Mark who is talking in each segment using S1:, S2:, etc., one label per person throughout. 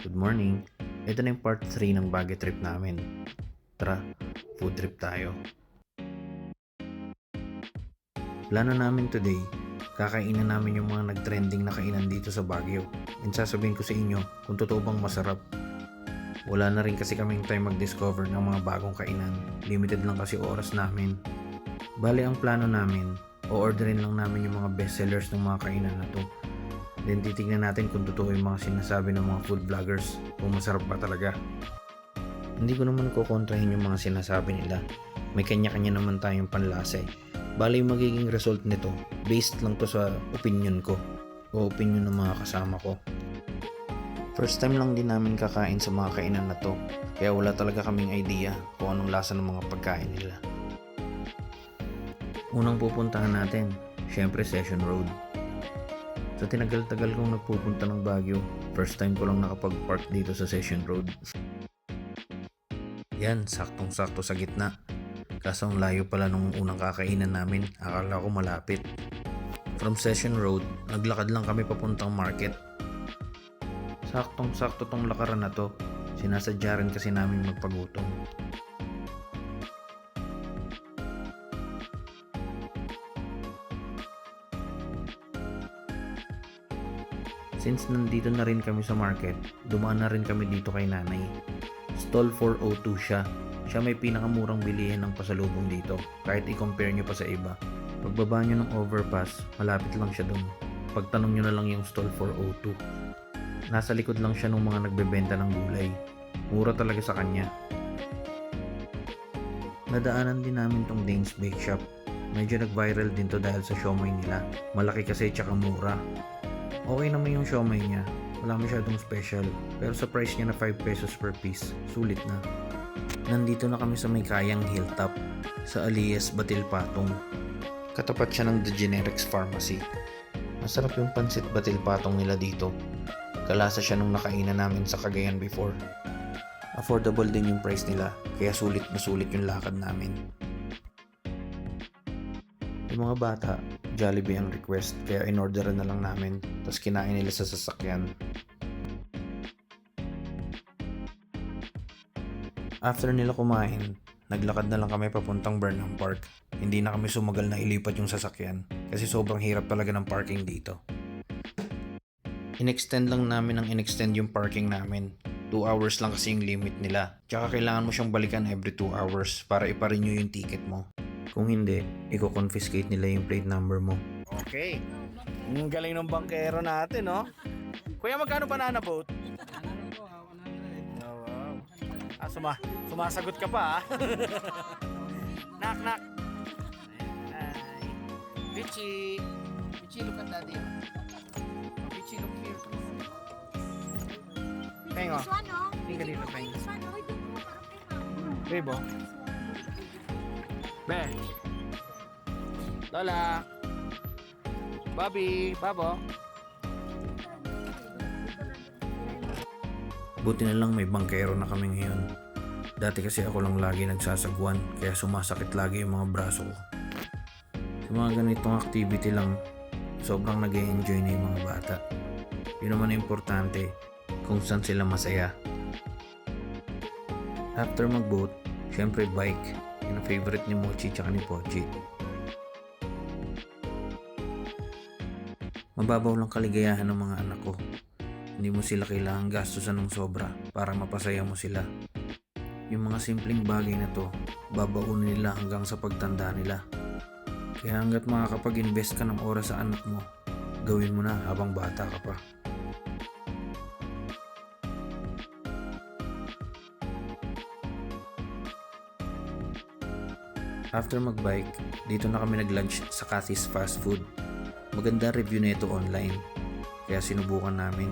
S1: Good morning! Ito na yung part 3 ng Baguio trip namin. Tara, food trip tayo. Plano namin today, kakainan namin yung mga nag-trending na kainan dito sa Baguio. And sasabihin ko sa inyo kung totoo bang masarap. Wala na rin kasi kaming time mag-discover ng mga bagong kainan. Limited lang kasi oras namin. Bale ang plano namin, o-orderin lang namin yung mga best sellers ng mga kainan na to. Then titignan natin kung totoo yung mga sinasabi ng mga food vloggers, kung masarap ba talaga. Hindi ko naman kukontrahin yung mga sinasabi nila. May kanya-kanya naman tayong panlasa eh. Bale yung magiging result nito, based lang to sa opinion ko o opinion ng mga kasama ko. First time lang din namin kakain sa mga kainan na to, kaya wala talaga kaming idea kung anong lasa ng mga pagkain nila. Unang pupuntahan natin, syempre Session Road. Sa tinagal-tagal kong nagpupunta ng Baguio, first time ko lang nakapag-park dito sa Session Road. Yan, saktong-sakto sa gitna. Kaso ang layo pala nung unang kakainan namin, akala ko malapit. From Session Road, naglakad lang kami papuntang market. Saktong-sakto tong lakaran na to, sinasadya rin kasi namin magpagutom. Since nandito na rin kami sa market, dumaan na rin kami dito kay nanay. Stall 402 siya. Siya may pinakamurang bilihin ng pasalubong dito, kahit i-compare nyo pa sa iba. Pagbaba nyo ng overpass, malapit lang siya dun. Pagtanong nyo na lang yung stall 402. Nasa likod lang siya ng mga nagbebenta ng gulay. Mura talaga sa kanya. Nadaanan din namin tong Dane's Bake Shop. Medyo nag-viral din to dahil sa siomay nila. Malaki kasi tsaka mura. Okay naman yung siomay niya, wala masyadong special, pero sa price niya na 5 pesos per piece, sulit na. Nandito na kami sa may kayang Hilltop, sa Alias Batil Patong. Katapat siya ng The Generics Pharmacy. Masarap yung pansit Batil Patong nila dito. Kalasa siya nung nakainan namin sa Cagayan before. Affordable din yung price nila, kaya sulit na sulit yung lakad namin. Yung mga bata, Jollibee ang request, kaya in-orderan na lang namin, tapos kinain nila sa sasakyan. After nila kumain, naglakad na lang kami papuntang Burnham Park. Hindi na kami sumagal na ilipat yung sasakyan, kasi sobrang hirap talaga ng parking dito. In-extend lang namin yung parking namin. 2 hours lang kasi yung limit nila. Tsaka kailangan mo siyang balikan every 2 hours para ipa-renew yung ticket mo. Kung hindi, i-confiscate nila yung plate number mo.
S2: Okay. Ang galing ng bankero natin, no? Kuya, magkano banana boat? Oh, wow. Sumasagot ka pa, ah. Knock, knock. Hi. Pichi. Pichi, look at daddy. Pichi, look here. Pengo. Tingnan dito, Pengo. Bebo. Be. Lola. Bobby. Babo.
S1: Buti na lang may bankero na kami ngayon. Dati kasi ako lang lagi nagsasagwan, kaya sumasakit lagi yung mga braso ko. Sa mga ganitong activity lang, sobrang nag-e-enjoy na yung mga bata. Yun naman ang importante, kung saan sila masaya. After mag-boat, syempre bike. Yung favorite ni Mochi tsaka ni Pochi. Mababaw lang kaligayahan ng mga anak ko. Hindi mo sila kailangang gastusan ng sobra para mapasaya mo sila. Yung mga simpleng bagay na to, babaunin nila hanggang sa pagtanda nila. Kaya hanggat makakapag-invest ka ng oras sa anak mo, gawin mo na habang bata ka pa. After mag-bike, dito na kami nag-lunch sa Cathy's Fast Food. Maganda review nito online, kaya sinubukan namin.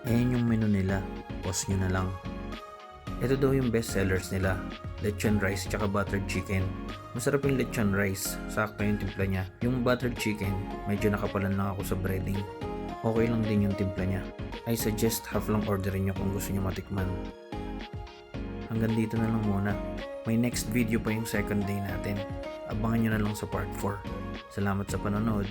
S1: Ayan yung menu nila, pause nyo na lang. Ito daw yung best sellers nila, lechon rice tsaka buttered chicken. Masarap yung lechon rice, sakto yung timpla niya. Yung buttered chicken, medyo nakapalan lang ako sa breading. Okay lang din yung timpla niya. I suggest half lang orderin nyo kung gusto nyo matikman. Hanggang dito na lang muna. May next video pa yung second day natin. Abangan nyo na lang sa part 4. Salamat sa panonood.